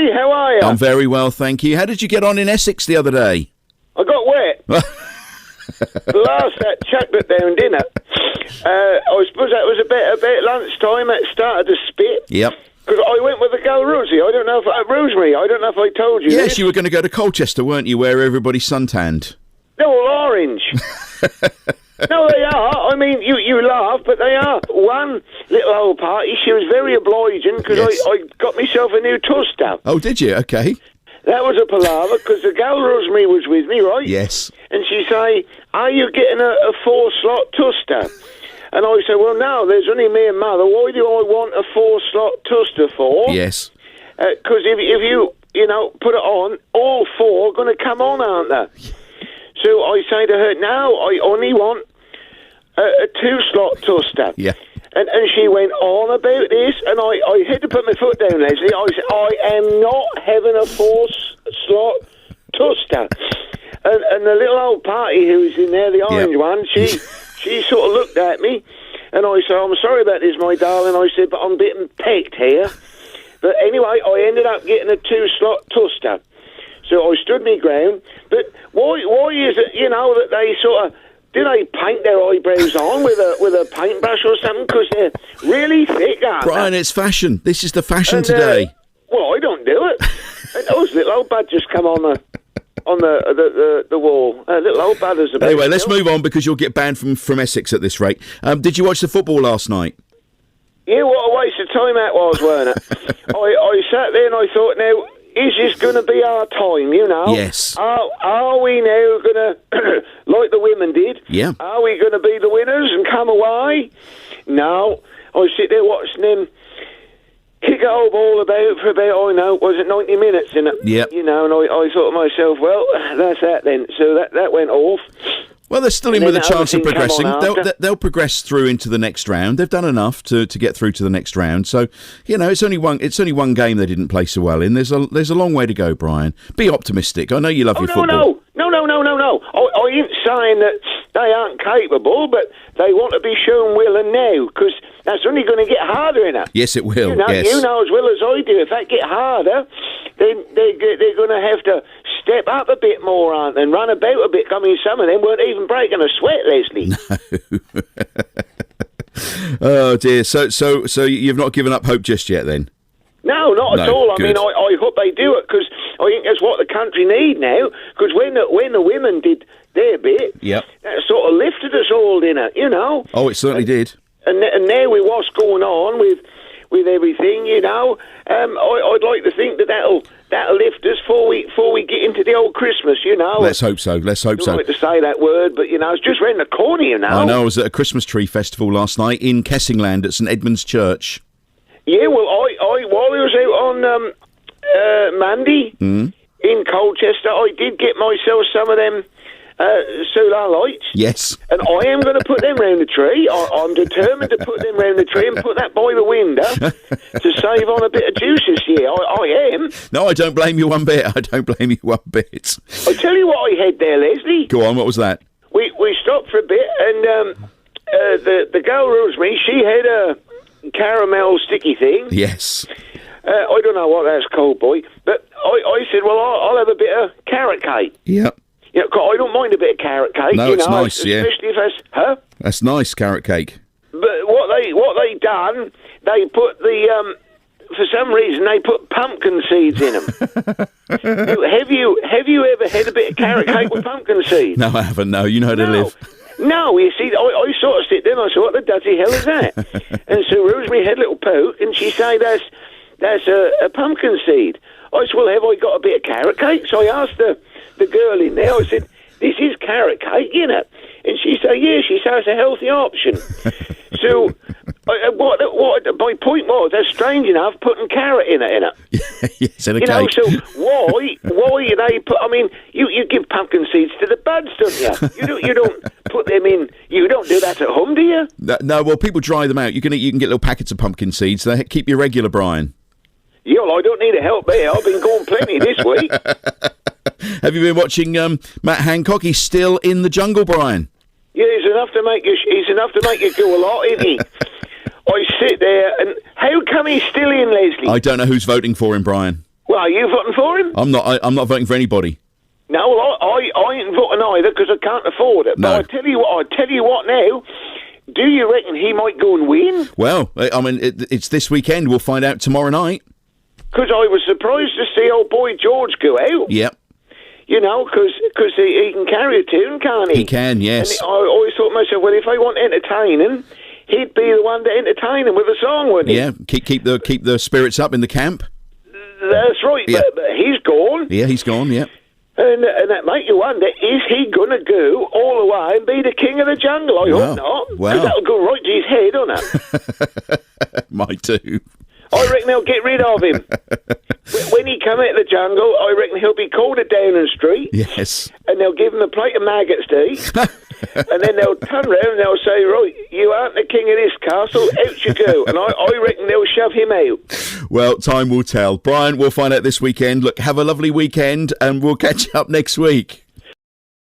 Leslie. How are you? I'm very well, thank you. How did you get on in Essex the other day? I got wet. The last chucked it down, didn't it? I suppose that was about lunchtime. It started to spit. Yep. Because I went with the girl Rosemary. I don't know if I told you. Yes, this. you were going to go to Colchester, weren't you, where everybody's suntanned? They're all orange. No, they are. I mean, you laugh, but they are. One little old party, she was very obliging because Yes. I got myself a new toaster. Oh, did you? Okay. That was a palaver because the girl Rosemary was with me, right? Yes. And she say, are you getting a 4-slot toaster? And I said, well, no, there's only me and Mother. Why do I want a 4-slot toaster for? Yes. Because if you put it on, all 4 are going to come on, aren't they? So I say to her, no, I only want a 2-slot toaster. Yeah. And she went on about this, and I had to put my foot down, Leslie. I said, I am not having a 4-slot toaster. And the little old party who was in there, the orange one, she sort of looked at me, and I said, I'm sorry about this, my darling. I said, but I'm getting pecked here. But anyway, I ended up getting a 2-slot toaster. So I stood my ground. But why is it, that they sort of, do they paint their eyebrows on with a paintbrush or something? Because they're really thick, aren't Brian, they? it's fashion. This is the fashion today. Well, I don't do it. And those little old bud just come on the wall. Little old budders. Anyway, let's move on because you'll get banned from Essex at this rate. Did you watch the football last night? Yeah, what a waste of time that was, weren't it? I sat there and I thought, now, is this going to be our time, Yes. Are we now going to, like the women did, Yeah. are we going to be the winners and come away? No. I sit there watching them kick a whole ball about for about, was it 90 minutes, innit? Yep. And I thought to myself, well, that's that then. So that went off. Well, they're still in And with a then chance of everything come progressing. on after. They'll progress through into the next round. They've done enough to get through to the next round. So, it's only one game they didn't play so well in. There's a long way to go, Brian. Be optimistic. I know you love your football. No. I ain't saying that they aren't capable, but they want to be shown willing now, because that's only going to get harder, innit? Yes, it will. You Yes. know as well as I do, if that get harder, then they're going to have to step up a bit more, aren't they, and run about a bit. I mean, some of them weren't even breaking a sweat, Leslie. Oh dear. So you've not given up hope just yet, then? No, not at all. I good. mean, I hope they do it, because I think that's what the country need now. Because when the women did their bit, Yep. that sort of lifted us all in it, Oh, it certainly did. And now with what's going on with everything, I'd like to think that'll lift us before we get into the old Christmas, Let's hope so. I don't like to say that word, but it's just round the corner, I know. I was at a Christmas tree festival last night in Kessingland at St Edmund's Church. Yeah, well, while I was out on Monday in Colchester, I did get myself some of them solar lights. Yes. And I am going to put them round the tree. I'm determined to put them round the tree and put that by the window to save on a bit of juice this year. I am. No, I don't blame you one bit. I tell you what I had there, Leslie. Go on, what was that? We stopped for a bit, and the girl Rosemary, she had a caramel sticky thing. Yes. I don't know what that's called, boy. But I said, well, I'll have a bit of carrot cake. Yep. I don't mind a bit of carrot cake. No, it's nice, especially if that's... Huh? That's nice, carrot cake. But what they done, they put the... for some reason, they put pumpkin seeds in them. Have you ever had a bit of carrot cake with pumpkin seeds? No, I haven't, no. You know how to live. No, you see, I sort of sit there and I said, what the dirty hell is that? And so Rosemary had a little poke, and she said, that's a pumpkin seed. I said, well, have I got a bit of carrot cake? So I asked the girl in there, I said, this is carrot cake, it? And she said, yeah, it's a healthy option. So what my point was, that's strange enough, putting carrot in it. Yes, in a cake. So why they put, I mean, you give pumpkin seeds to the buds, don't you? You don't put them in, you don't do that at home, do you? No, well, people dry them out. You can get little packets of pumpkin seeds. They keep you regular, Brian. Yeah, well, I don't need a help there. I've been going plenty this week. Have you been watching Matt Hancock? He's still in the jungle, Brian. Yeah, he's enough to make you go a lot, isn't he? I sit there, and how come he's still in, Leslie? I don't know who's voting for him, Brian. Well, are you voting for him? I'm not. I'm not voting for anybody. No, well, I ain't voting either because I can't afford it. No. But I tell you what now. Do you reckon he might go and win? Well, I mean, it's this weekend. We'll find out tomorrow night. Because I was surprised to see old boy George go out. Yep. You know, because he can carry a tune, can't he? He can, yes. And I always thought to myself, well, if I want entertaining, he'd be the one to entertain him with a song, wouldn't he? Yeah, keep the spirits up in the camp. That's right, Yeah. but he's gone. Yeah, he's gone, yeah. And that makes you wonder, is he going to go all the way and be the king of the jungle? I hope not. Well. Because that'll go right to his head, won't it? Might do. I reckon they'll get rid of him. When he come out of the jungle, I reckon he'll be called a Downing Street. Yes. And they'll give him a plate of maggots to eat. And then they'll turn around and they'll say, right, you aren't the king of this castle, out you go. And I reckon they'll shove him out. Well, time will tell. Brian, we'll find out this weekend. Look, have a lovely weekend and we'll catch up next week.